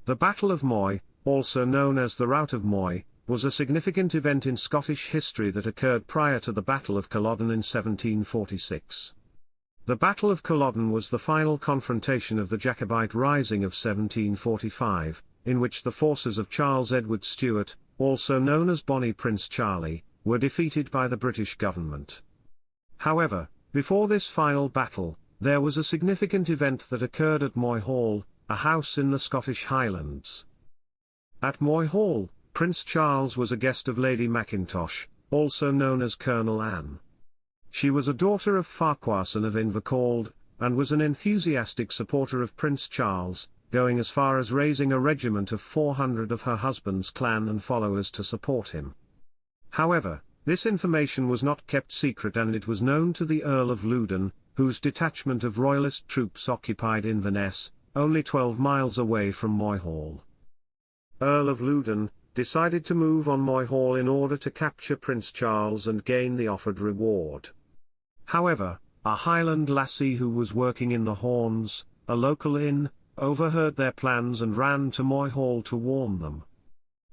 The Battle of Moy, also known as the Rout of Moy, was a significant event in Scottish history that occurred prior to the Battle of Culloden in 1746. The Battle of Culloden was the final confrontation of the Jacobite Rising of 1745, in which the forces of Charles Edward Stuart, also known as Bonnie Prince Charlie, were defeated by the British government. However, before this final battle, there was a significant event that occurred at Moyhall, a house in the Scottish Highlands. At Moyhall, Prince Charles was a guest of Lady Mackintosh, also known as Colonel Anne. She was a daughter of Farquharson of Invercauld, and was an enthusiastic supporter of Prince Charles, going as far as raising a regiment of 400 of her husband's clan and followers to support him. However, this information was not kept secret, and it was known to the Earl of Loudon, whose detachment of Royalist troops occupied Inverness, only 12 miles away from Moyhall. Earl of Loudon decided to move on Moyhall in order to capture Prince Charles and gain the offered reward. However, a Highland lassie who was working in the Horns, a local inn, overheard their plans and ran to Moyhall to warn them.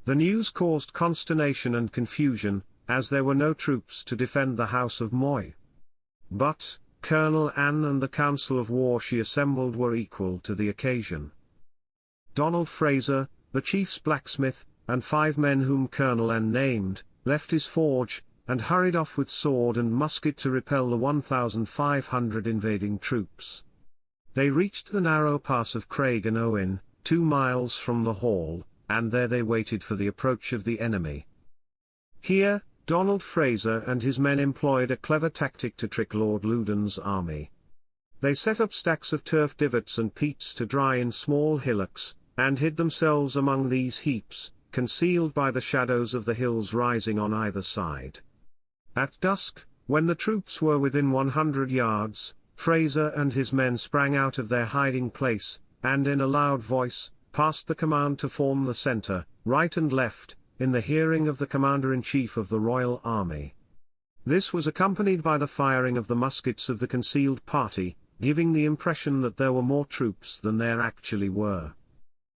The news caused consternation and confusion, as there were no troops to defend the House of Moy. But, Colonel Anne and the council of war she assembled were equal to the occasion. Donald Fraser, the chief's blacksmith, and 5 men whom Colonel Anne named, left his forge, and hurried off with sword and musket to repel the 1,500 invading troops. They reached the narrow pass of Craig and Owen, 2 miles from the hall, and there they waited for the approach of the enemy. Here, Donald Fraser and his men employed a clever tactic to trick Lord Loudon's army. They set up stacks of turf divots and peats to dry in small hillocks, and hid themselves among these heaps, concealed by the shadows of the hills rising on either side. At dusk, when the troops were within 100 yards, Fraser and his men sprang out of their hiding place, and in a loud voice, passed the command to form the centre, right and left, in the hearing of the Commander-in-Chief of the Royal Army. This was accompanied by the firing of the muskets of the concealed party, giving the impression that there were more troops than there actually were.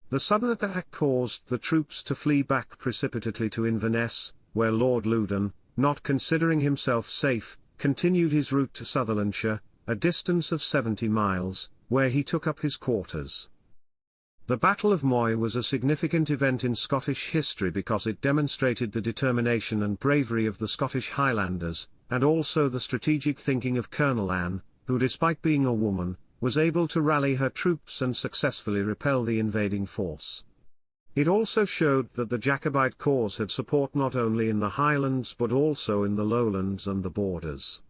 The sudden attack caused the troops to flee back precipitately to Inverness, where Lord Loudon, not considering himself safe, continued his route to Sutherlandshire, a distance of 70 miles, where he took up his quarters. The Battle of Moy was a significant event in Scottish history because it demonstrated the determination and bravery of the Scottish Highlanders, and also the strategic thinking of Colonel Anne, who despite being a woman, was able to rally her troops and successfully repel the invading force. It also showed that the Jacobite cause had support not only in the Highlands but also in the Lowlands and the borders.